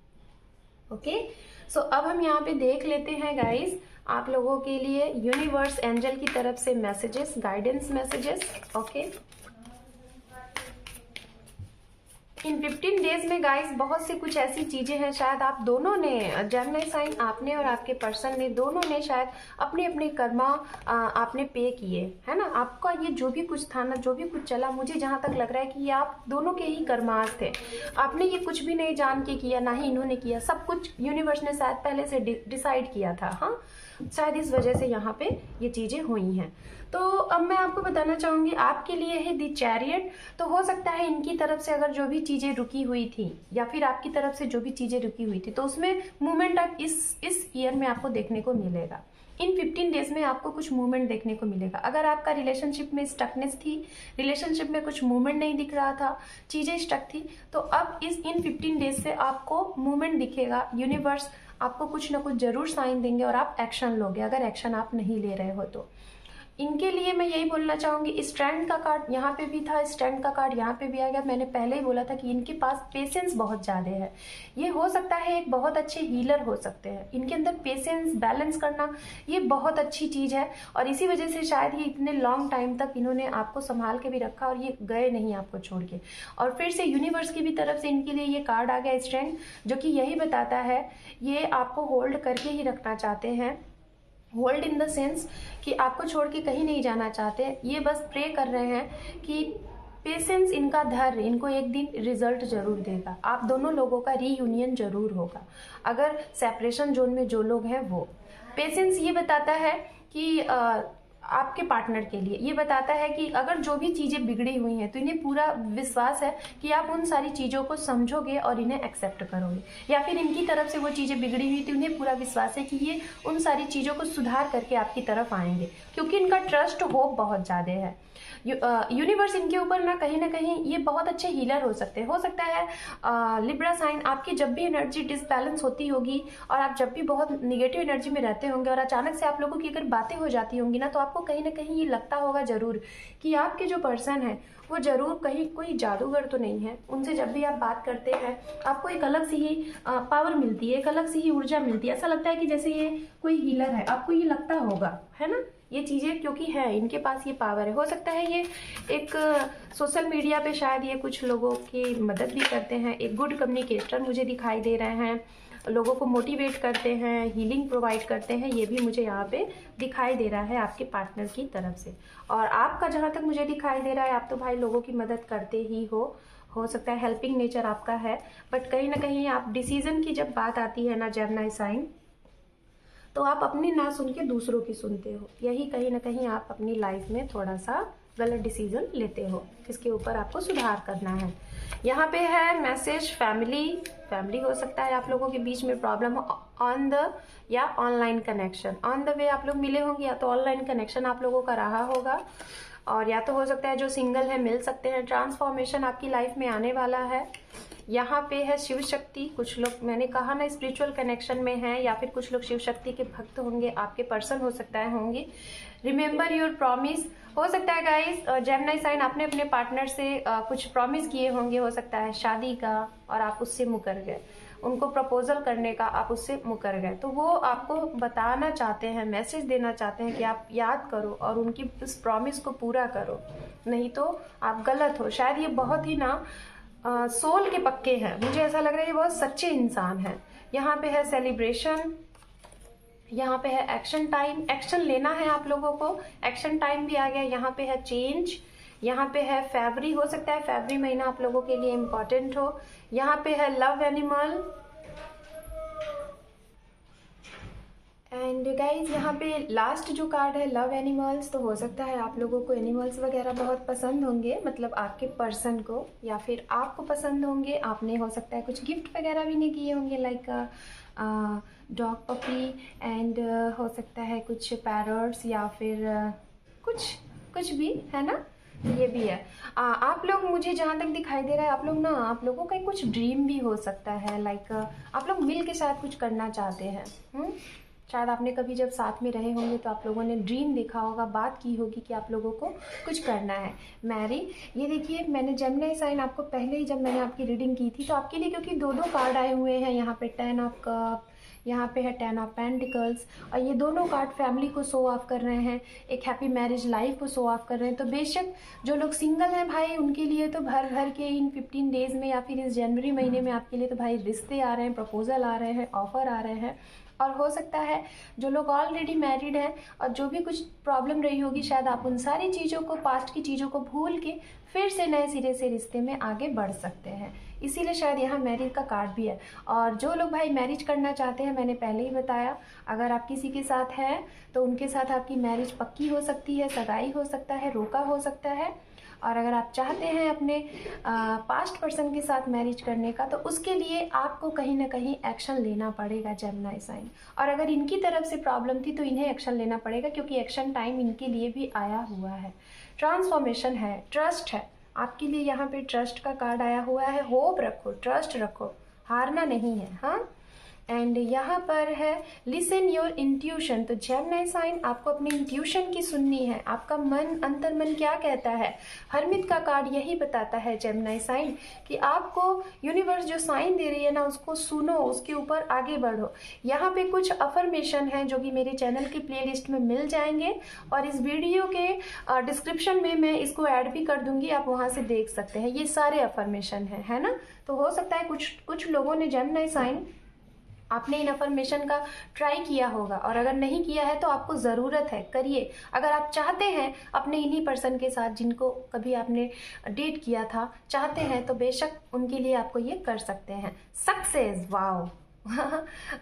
ओके, सो अब हम यहाँ पे देख लेते हैं गाइस आप लोगों के लिए यूनिवर्स एंजल की तरफ से मैसेजेस, गाइडेंस मैसेजेस। ओके, इन 15 डेज में गाइस बहुत सी कुछ ऐसी चीजें हैं, शायद आप दोनों ने, जेमिनी साइन आपने और आपके पर्सन ने, दोनों ने शायद अपने अपने कर्मा आपने पे किए, है ना। आपका ये जो भी कुछ था ना, जो भी कुछ चला, मुझे जहां तक लग रहा है कि ये आप दोनों के ही कर्मास थे। आपने ये कुछ भी नहीं जान के किया, ना ही इन्होंने किया, सब कुछ यूनिवर्स ने शायद पहले से डिसाइड किया था। हाँ, शायद इस वजह से यहाँ पे ये चीजें हुई हैं। तो अब मैं आपको बताना चाहूंगी आपके लिए है दी चैरियट। तो हो सकता है इनकी तरफ से अगर जो भी चीजें रुकी हुई थी, या फिर आपकी तरफ से जो भी चीजें रुकी हुई थी, तो उसमें मूवमेंट आप इस ईयर में आपको देखने को मिलेगा। इन 15 डेज में आपको कुछ मूवमेंट देखने को मिलेगा। अगर आपका रिलेशनशिप में स्टकनेस थी, रिलेशनशिप में कुछ मूवमेंट नहीं दिख रहा था, चीजें स्टक थी, तो अब इन 15 डेज से आपको मूवमेंट दिखेगा। यूनिवर्स आपको कुछ ना कुछ जरूर साइन देंगे और आप एक्शन लोगे, अगर एक्शन आप नहीं ले रहे हो तो। इनके लिए मैं यही बोलना चाहूंगी, स्ट्रेंथ का कार्ड यहाँ पे भी था, स्ट्रेंथ का कार्ड यहाँ पे भी आ गया। मैंने पहले ही बोला था कि इनके पास पेशेंस बहुत ज्यादा है। ये हो सकता है एक बहुत अच्छे हीलर हो सकते हैं। इनके अंदर पेशेंस, बैलेंस करना, ये बहुत अच्छी चीज है, और इसी वजह से शायद ये इतने लॉन्ग टाइम तक इन्होंने आपको संभाल के भी रखा और ये गए नहीं आपको छोड़ के। और फिर से यूनिवर्स की भी तरफ से इनके लिए ये कार्ड आ गया स्ट्रेंथ, जो कि यही बताता है ये आपको होल्ड करके ही रखना चाहते हैं। होल्ड इन द सेंस कि आपको छोड़ के कहीं नहीं जाना चाहते। ये बस प्रे कर रहे हैं कि पेशेंस, इनका धैर्य इनको एक दिन रिजल्ट जरूर देगा। आप दोनों लोगों का रीयूनियन जरूर होगा। अगर सेपरेशन जोन में जो लोग हैं वो, पेशेंस ये बताता है कि आपके पार्टनर के लिए ये बताता है कि अगर जो भी चीजें बिगड़ी हुई हैं, तो इन्हें पूरा विश्वास है कि आप उन सारी चीजों को समझोगे और इन्हें एक्सेप्ट करोगे। या फिर इनकी तरफ से वो चीजें बिगड़ी हुई थी, उन्हें पूरा विश्वास है कि ये उन सारी चीजों को सुधार करके आपकी तरफ आएंगे, क्योंकि इनका ट्रस्ट होप बहुत ज्यादा है। यूनिवर्स इनके ऊपर ना कहीं ये बहुत अच्छे हीलर हो सकते हैं। हो सकता है लिब्रा साइन, आपकी जब भी एनर्जी डिसबैलेंस होती होगी और आप जब भी बहुत निगेटिव एनर्जी में रहते होंगे और अचानक से आप लोगों की अगर बातें हो जाती होंगी ना, तो आपको कहीं ना कहीं ये लगता होगा जरूर कि आपके जो पर्सन है वो जरूर कहीं कोई जादूगर तो नहीं है। उनसे जब भी आप बात करते हैं आपको एक अलग सी ही पावर मिलती है, एक अलग सी ही ऊर्जा मिलती है। ऐसा लगता है कि जैसे ये कोई हीलर है, आपको ये लगता होगा, है ना। ये चीज़ें क्योंकि है इनके पास, ये पावर है। हो सकता है ये एक सोशल मीडिया पे शायद ये कुछ लोगों की मदद भी करते हैं। एक गुड कम्युनिकेटर मुझे दिखाई दे रहे हैं, लोगों को मोटिवेट करते हैं, हीलिंग प्रोवाइड करते हैं, ये भी मुझे यहाँ पे दिखाई दे रहा है आपके पार्टनर की तरफ से। और आपका जहाँ तक मुझे दिखाई दे रहा है, आप तो भाई लोगों की मदद करते ही हो सकता है हेल्पिंग नेचर आपका है, बट कहीं ना कहीं आप डिसीजन की जब बात आती है ना जेमिनी साइन, तो आप अपनी ना सुन के दूसरों की सुनते हो। यही कहीं ना कहीं आप अपनी लाइफ में थोड़ा सा गलत डिसीजन लेते हो, इसके ऊपर आपको सुधार करना है। यहाँ पे है मैसेज फैमिली हो सकता है आप लोगों के बीच में प्रॉब्लम ऑन द या online connection. On the way आप लोग मिले होंगे, या तो ऑनलाइन कनेक्शन आप लोगों का रहा होगा, और या तो हो सकता है जो सिंगल है मिल सकते हैं। ट्रांसफॉर्मेशन आपकी लाइफ में आने वाला है। यहाँ पे है शिव शक्ति, कुछ लोग मैंने कहा ना स्पिरिचुअल कनेक्शन में हैं, या फिर कुछ लोग शिव शक्ति के भक्त होंगे, आपके पर्सन हो सकता है होंगे। रिमेंबर योर प्रॉमिस, हो सकता है गाइस जेमिनी साइन आपने अपने पार्टनर से कुछ प्रॉमिस किए होंगे, हो सकता है शादी का, और आप उससे मुकर गए, उनको प्रपोजल करने का आप उससे मुकर गए। तो वो आपको बताना चाहते हैं, मैसेज देना चाहते हैं कि आप याद करो और उनकी उस प्रॉमिस को पूरा करो, नहीं तो आप गलत हो। शायद ये बहुत ही ना सोल के पक्के हैं, मुझे ऐसा लग रहा है ये बहुत सच्चे इंसान हैं। यहाँ पे है सेलिब्रेशन, यहाँ पे है एक्शन टाइम, एक्शन लेना है आप लोगों को, एक्शन टाइम भी आ गया। यहाँ पे है चेंज, यहाँ पे है फेब्रुअरी, हो सकता है फेब्रुअरी महीना आप लोगों के लिए इम्पोर्टेंट हो। यहाँ पे है लव एनिमल, एंड गाइज यहाँ पे लास्ट जो कार्ड है लव एनिमल्स, तो हो सकता है आप लोगों को एनिमल्स वगैरह बहुत पसंद होंगे, मतलब आपके पर्सन को, या फिर आपको पसंद होंगे। आपने हो सकता है कुछ गिफ्ट वगैरह भी नहीं किए होंगे, लाइक डॉग पपी, एंड हो सकता है कुछ पैरट्स, या फिर कुछ भी, है ना। ये भी है। आप लोग, मुझे जहाँ तक दिखाई दे रहा है आप लोग ना, आप लोगों का कुछ ड्रीम भी हो सकता है, लाइक आप लोग मिल के साथ कुछ करना चाहते हैं। शायद आपने कभी जब साथ में रहे होंगे तो आप लोगों ने ड्रीम देखा होगा, बात की होगी कि आप लोगों को कुछ करना है। मैरी, ये देखिए मैंने जेमिनी साइन आपको पहले ही जब मैंने आपकी रीडिंग की थी तो आपके लिए, क्योंकि दो कार्ड आए हुए हैं, यहाँ पे 10 ऑफ कप, यहाँ पे है 10 ऑफ पेंटिकल्स, और ये दोनों कार्ड फैमिली को शो ऑफ कर रहे हैं, एक हैप्पी मैरिज लाइफ को शो ऑफ कर रहे हैं। तो बेशक जो लोग सिंगल हैं भाई, उनके लिए तो भर के इन 15 डेज में या फिर इस जनवरी महीने में आपके लिए तो भाई रिश्ते आ रहे हैं, प्रपोजल आ रहे हैं, ऑफर आ रहे हैं। और हो सकता है जो लोग ऑलरेडी मैरिड हैं और जो भी कुछ प्रॉब्लम रही होगी, शायद आप उन सारी चीज़ों को, पास्ट की चीज़ों को भूल के फिर से नए सिरे से रिश्ते में आगे बढ़ सकते हैं। इसीलिए शायद यहाँ मैरिज का कार्ड भी है। और जो लोग भाई मैरिज करना चाहते हैं, मैंने पहले ही बताया, अगर आप किसी के साथ हैं तो उनके साथ आपकी मैरिज पक्की हो सकती है, सगाई हो सकता है, रोका हो सकता है। और अगर आप चाहते हैं अपने पास्ट पर्सन के साथ मैरिज करने का, तो उसके लिए आपको कहीं ना कहीं एक्शन लेना पड़ेगा जेमिनी साइन। और अगर इनकी तरफ से प्रॉब्लम थी तो इन्हें एक्शन लेना पड़ेगा, क्योंकि एक्शन टाइम इनके लिए भी आया हुआ है। ट्रांसफॉर्मेशन है, ट्रस्ट है आपके लिए, यहाँ पे ट्रस्ट का कार्ड आया हुआ है। होप रखो, ट्रस्ट रखो, हारना नहीं है। हाँ, एंड यहाँ पर है लिसन योर इंट्यूशन। तो जेमिनी साइन आपको अपनी इंट्यूशन की सुननी है, आपका मन, अंतर मन क्या कहता है। हरमित का कार्ड यही बताता है जेमिनी साइन कि आपको यूनिवर्स जो साइन दे रही है ना, उसको सुनो, उसके ऊपर आगे बढ़ो। यहाँ पे कुछ अफर्मेशन है जो कि मेरे चैनल की प्लेलिस्ट में मिल जाएंगे, और इस वीडियो के डिस्क्रिप्शन में मैं इसको ऐड भी कर दूंगी, आप वहाँ से देख सकते हैं। ये सारे अफर्मेशन है ना। तो हो सकता है कुछ लोगों ने जेमिनी साइन आपने इन अफर्मेशन का ट्राई किया होगा, और अगर नहीं किया है तो आपको ज़रूरत है, करिए। अगर आप चाहते हैं अपने इन्हीं पर्सन के साथ जिनको कभी आपने डेट किया था, चाहते हैं तो बेशक उनके लिए आपको ये कर सकते हैं। सक्सेस, वाओ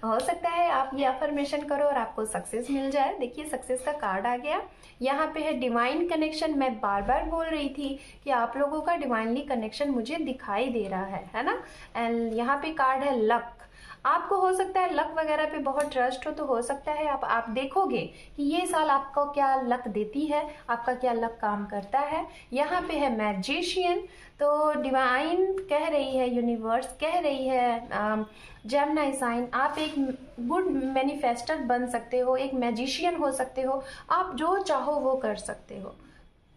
हो सकता है आप ये अफर्मेशन करो और आपको सक्सेस मिल जाए। देखिए सक्सेस का कार्ड आ गया। यहाँ पे है डिवाइन कनेक्शन। मैं बार बार बोल रही थी कि आप लोगों का डिवाइनली कनेक्शन मुझे दिखाई दे रहा है ना। एंड यहाँ पे कार्ड है लक। आपको हो सकता है लक वगैरह पे बहुत ट्रस्ट हो, तो हो सकता है आप देखोगे कि ये साल आपको क्या लक देती है, आपका क्या लक काम करता है। यहाँ पे है मैजिशियन, तो डिवाइन कह रही है, यूनिवर्स कह रही है जेमिनी साइन, आप एक गुड मैनिफेस्टर बन सकते हो, एक मैजिशियन हो सकते हो, आप जो चाहो वो कर सकते हो।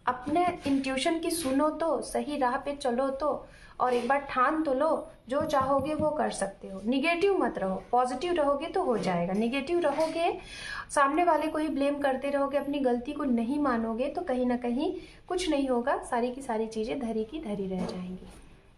अपने इंट्यूशन की सुनो तो, सही राह पे चलो तो, और एक बार ठान तो लो, जो चाहोगे वो कर सकते हो। निगेटिव मत रहो, पॉजिटिव रहोगे तो हो जाएगा। निगेटिव रहोगे, सामने वाले को ही ब्लेम करते रहोगे, अपनी गलती को नहीं मानोगे, तो कहीं ना कहीं कुछ नहीं होगा, सारी की सारी चीज़ें धरी की धरी रह जाएंगी।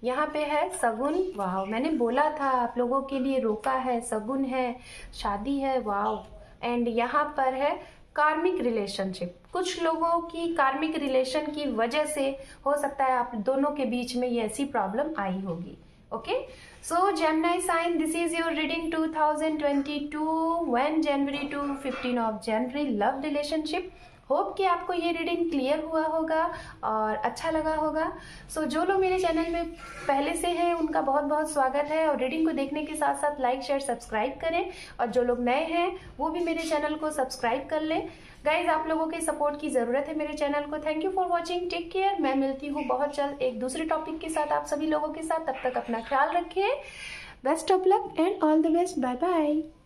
यहाँ पे है सगुन, वाह, मैंने बोला था आप लोगों के लिए रोका है, सगुन है, शादी है, वाह। एंड यहाँ पर है कार्मिक रिलेशनशिप, कुछ लोगों की कार्मिक रिलेशन की वजह से हो सकता है आप दोनों के बीच में ये ऐसी प्रॉब्लम आई होगी। Okay, so Gemini sign, this is your reading 2022 1 January to 15 of January, love relationship. Hope कि आपको ये रीडिंग क्लियर हुआ होगा और अच्छा लगा होगा। सो जो लोग मेरे चैनल में पहले से हैं उनका बहुत बहुत स्वागत है, और रीडिंग को देखने के साथ साथ लाइक शेयर सब्सक्राइब करें, और जो लोग नए हैं वो भी मेरे चैनल को सब्सक्राइब कर लें। गाइज, आप लोगों के सपोर्ट की ज़रूरत है मेरे चैनल को। Thank you for watching, take care. मैं मिलती हूँ बहुत जल्द एक दूसरे टॉपिक के साथ आप सभी लोगों के साथ, तब तक अपना ख्याल रखें। Best of luck and all the best, bye bye.